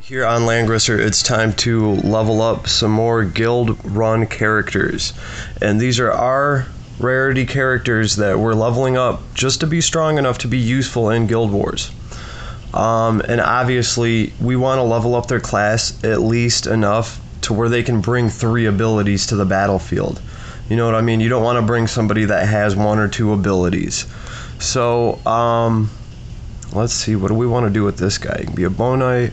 Here on Langrisser, it's time to level up some more guild run characters. And these are our rarity characters that we're leveling up just to be strong enough to be useful in Guild Wars. And obviously, we want to level up their class at least enough to where they can bring 3 abilities to the battlefield. You know what I mean? You don't want to bring somebody that has 1 or 2 abilities. So, let's see, what do we want to do with this guy? He can be a Bow Knight,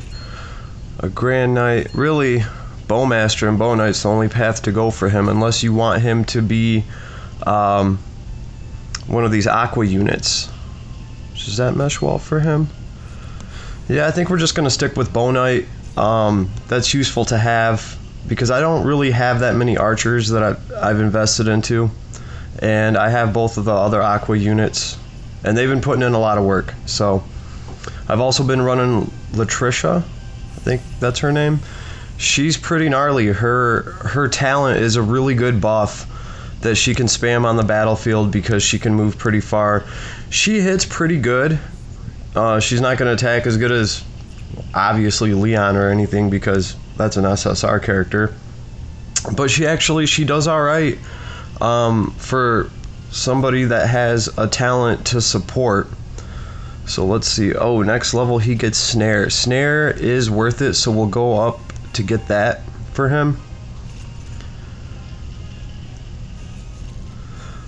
a Grand Knight. Really, Bowmaster and Bow Knight's the only path to go for him, unless you want him to be one of these Aqua units. Does that mesh well for him? Yeah, I think we're just going to stick with Bow Knight. That's useful to have because I don't really have that many archers that I've invested into, and I have both of the other Aqua units, and they've been putting in a lot of work. So I've also been running Latricia, I think that's her name. She's pretty gnarly. Her talent is a really good buff that she can spam on the battlefield because she can move pretty far. She hits pretty good. She's not going to attack as good as obviously Leon or anything because that's an SSR character, but she does all right for somebody that has a talent to support. So let's see. Oh, next level he gets Snare. Snare is worth it, so we'll go up to get that for him.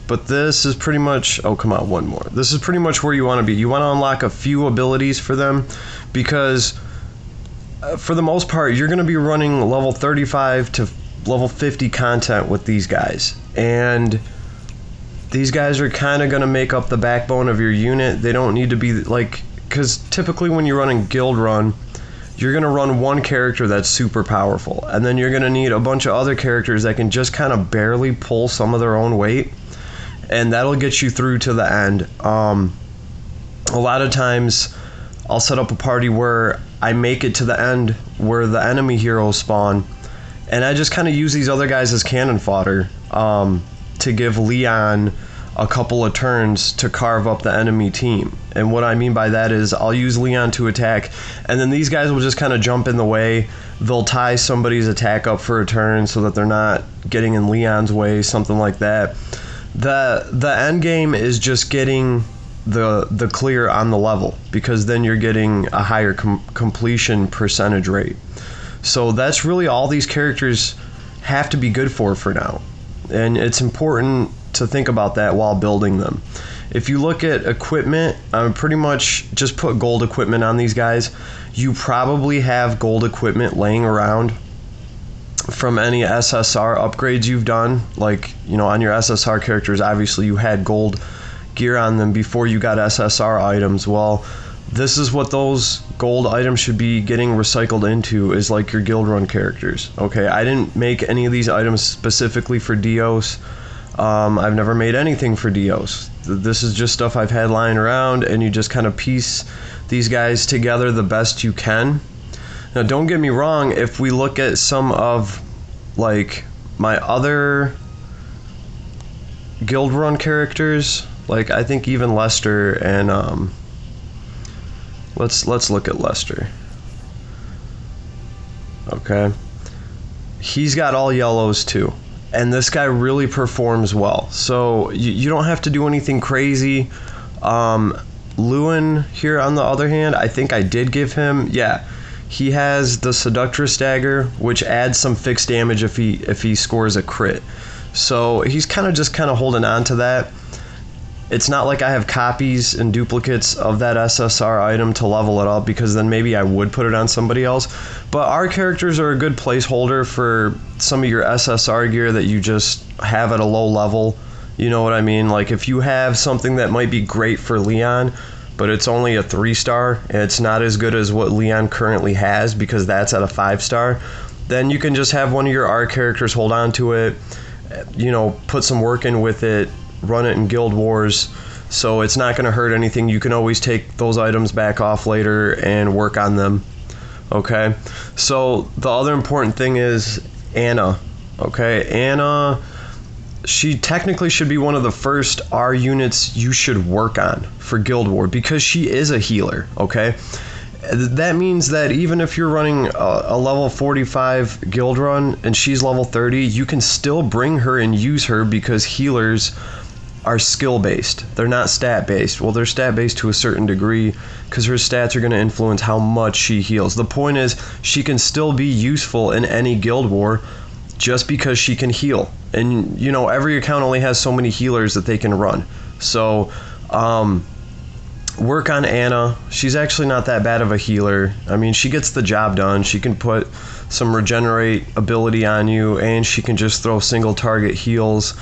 But this is pretty much, oh come on, one more. This is pretty much where you want to be. You want to unlock a few abilities for them because for the most part, you're going to be running level 35 to level 50 content with these guys. And these guys are kind of going to make up the backbone of your unit. They don't need to be like, because typically when you're running Guild Run, you're going to run one character that's super powerful. And then you're going to need a bunch of other characters that can just kind of barely pull some of their own weight. And that'll get you through to the end. A lot of times I'll set up a party where I make it to the end where the enemy heroes spawn, and I just kind of use these other guys as cannon fodder to give Leon a couple of turns to carve up the enemy team. And what I mean by that is I'll use Leon to attack, and then these guys will just kind of jump in the way. They'll tie somebody's attack up for a turn so that they're not getting in Leon's way, something like that. The end game is just getting the clear on the level, because then you're getting a higher completion percentage rate. So that's really all these characters have to be good for now, and it's important to think about that while building them. If you look at equipment, I pretty much just put gold equipment on these guys. You probably have gold equipment laying around from any SSR upgrades you've done. Like, you know, on your SSR characters, obviously you had gold gear on them before you got SSR items. Well, this is what those gold items should be getting recycled into, is like your guild run characters. Okay, I didn't make any of these items specifically for Dios. I've never made anything for Dios. This is just stuff I've had lying around, and you just kind of piece these guys together the best you can. Now, don't get me wrong, if we look at some of like my other guild run characters, like I think even Lester and let's look at Lester. Okay, he's got all yellows too, and this guy really performs well. So you don't have to do anything crazy. Lewin here on the other hand, I think I did give him, yeah, he has the Seductress Dagger, which adds some fixed damage if he scores a crit. So he's kind of holding on to that. It's not like I have copies and duplicates of that SSR item to level it up, because then maybe I would put it on somebody else. But our characters are a good placeholder for some of your SSR gear that you just have at a low level. You know what I mean? Like if you have something that might be great for Leon, but it's only a 3-star, and it's not as good as what Leon currently has because that's at a 5-star, then you can just have one of your R characters hold on to it, you know, put some work in with it, run it in Guild Wars, so it's not going to hurt anything. You can always take those items back off later and work on them. Okay, so the other important thing is Anna. Okay, Anna, she technically should be one of the first R units you should work on for Guild War because she is a healer. Okay, That means that even if you're running a level 45 guild run and she's level 30, you can still bring her and use her because healers are skill based. They're not stat based. Well, they're stat based to a certain degree because her stats are going to influence how much she heals. The point is, she can still be useful in any guild war just because she can heal. And you know, every account only has so many healers that they can run. So work on Anna. She's actually not that bad of a healer. I mean, she gets the job done. She can put some regenerate ability on you, and she can just throw single target heals.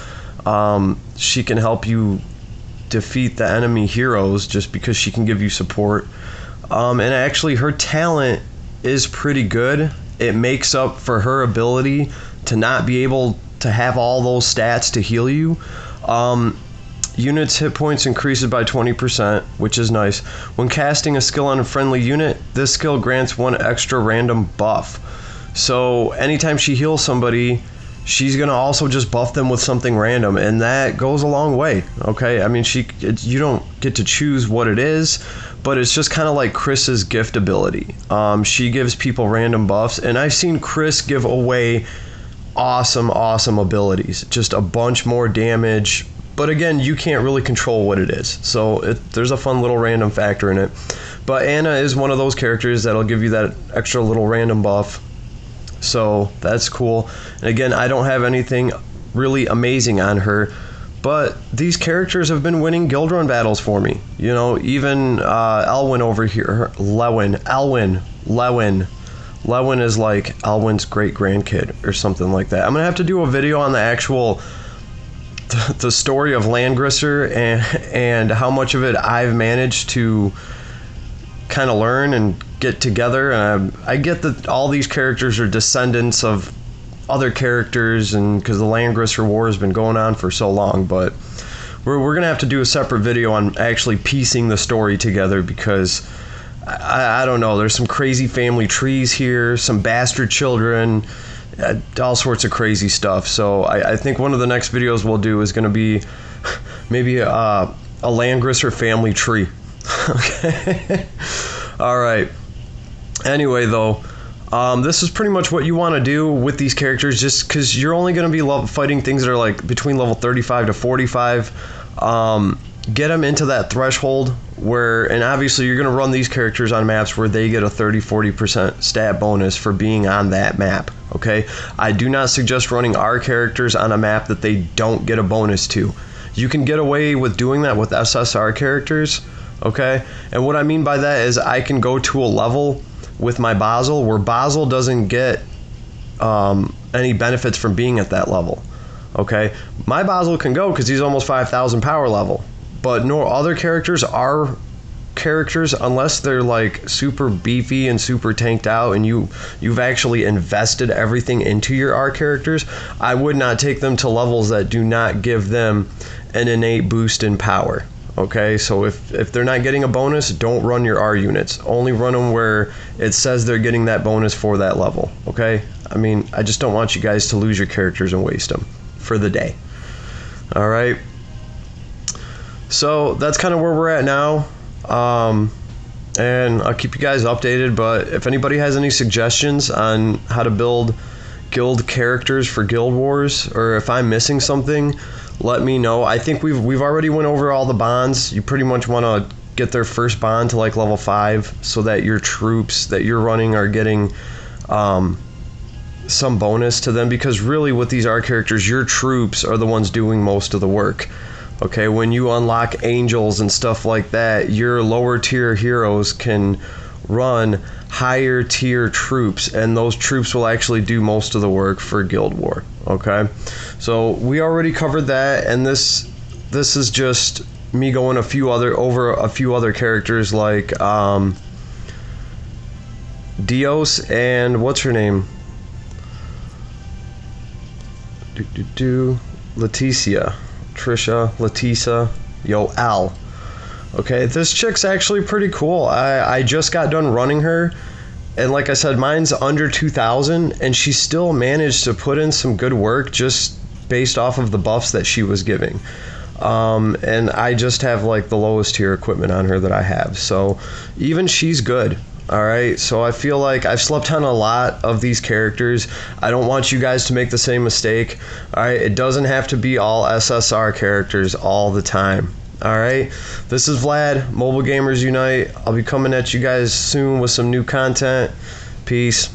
She can help you defeat the enemy heroes just because she can give you support. And actually, her talent is pretty good. It makes up for her ability to not be able to have all those stats to heal you. Units' hit points increases by 20%, which is nice. When casting a skill on a friendly unit, this skill grants one extra random buff. So anytime she heals somebody, she's going to also just buff them with something random, and that goes a long way, okay? I mean, you don't get to choose what it is, but it's just kind of like Chris's gift ability. She gives people random buffs, and I've seen Chris give away awesome abilities. Just a bunch more damage, but again, you can't really control what it is. So there's a fun little random factor in it. But Anna is one of those characters that'll give you that extra little random buff. So that's cool. And again, I don't have anything really amazing on her, but these characters have been winning guild run battles for me. You know, even Elwyn over here, Lewin is like Elwyn's great grandkid or something like that. I'm gonna have to do a video on the actual the story of Langrisser and how much of it I've managed to kind of learn and get together. And I get that all these characters are descendants of other characters, and because the Langrisser War has been going on for so long, but we're gonna have to do a separate video on actually piecing the story together, because I don't know, there's some crazy family trees here, some bastard children, all sorts of crazy stuff. So I think one of the next videos we'll do is going to be maybe a Langrisser family tree. Okay. All right. Anyway, though, this is pretty much what you want to do with these characters, just because you're only going to be fighting things that are like between level 35 to 45. Get them into that threshold where, and obviously you're going to run these characters on maps where they get a 30-40% stat bonus for being on that map. Okay, I do not suggest running our characters on a map that they don't get a bonus to. You can get away with doing that with SSR characters. Okay, and what I mean by that is I can go to a level with my Basel where Basel doesn't get any benefits from being at that level. Okay, my Basel can go because he's almost 5,000 power level, but no other characters are characters unless they're like super beefy and super tanked out, and you've actually invested everything into your R characters. I would not take them to levels that do not give them an innate boost in power. Okay, so if they're not getting a bonus, don't run your R units. Only run them where it says they're getting that bonus for that level. Okay, I mean, I just don't want you guys to lose your characters and waste them for the day. All right, so that's kind of where we're at now. And I'll keep you guys updated, but if anybody has any suggestions on how to build guild characters for Guild Wars, or if I'm missing something, let me know. I think we've already went over all the bonds. You pretty much want to get their first bond to like level 5 so that your troops that you're running are getting some bonus to them, because really with these R characters, your troops are the ones doing most of the work. Okay, when you unlock angels and stuff like that, your lower tier heroes can run higher tier troops, and those troops will actually do most of the work for Guild War. Okay, so we already covered that, and this is just me going over a few other characters like Dios and what's her name? Leticia. Al. Okay, this chick's actually pretty cool. I just got done running her, and like I said, mine's under 2,000, and she still managed to put in some good work just based off of the buffs that she was giving. And I just have like the lowest tier equipment on her that I have, so even she's good. Alright, so I feel like I've slept on a lot of these characters. I don't want you guys to make the same mistake. Alright, it doesn't have to be all SSR characters all the time. Alright, this is Vlad, Mobile Gamers Unite. I'll be coming at you guys soon with some new content. Peace.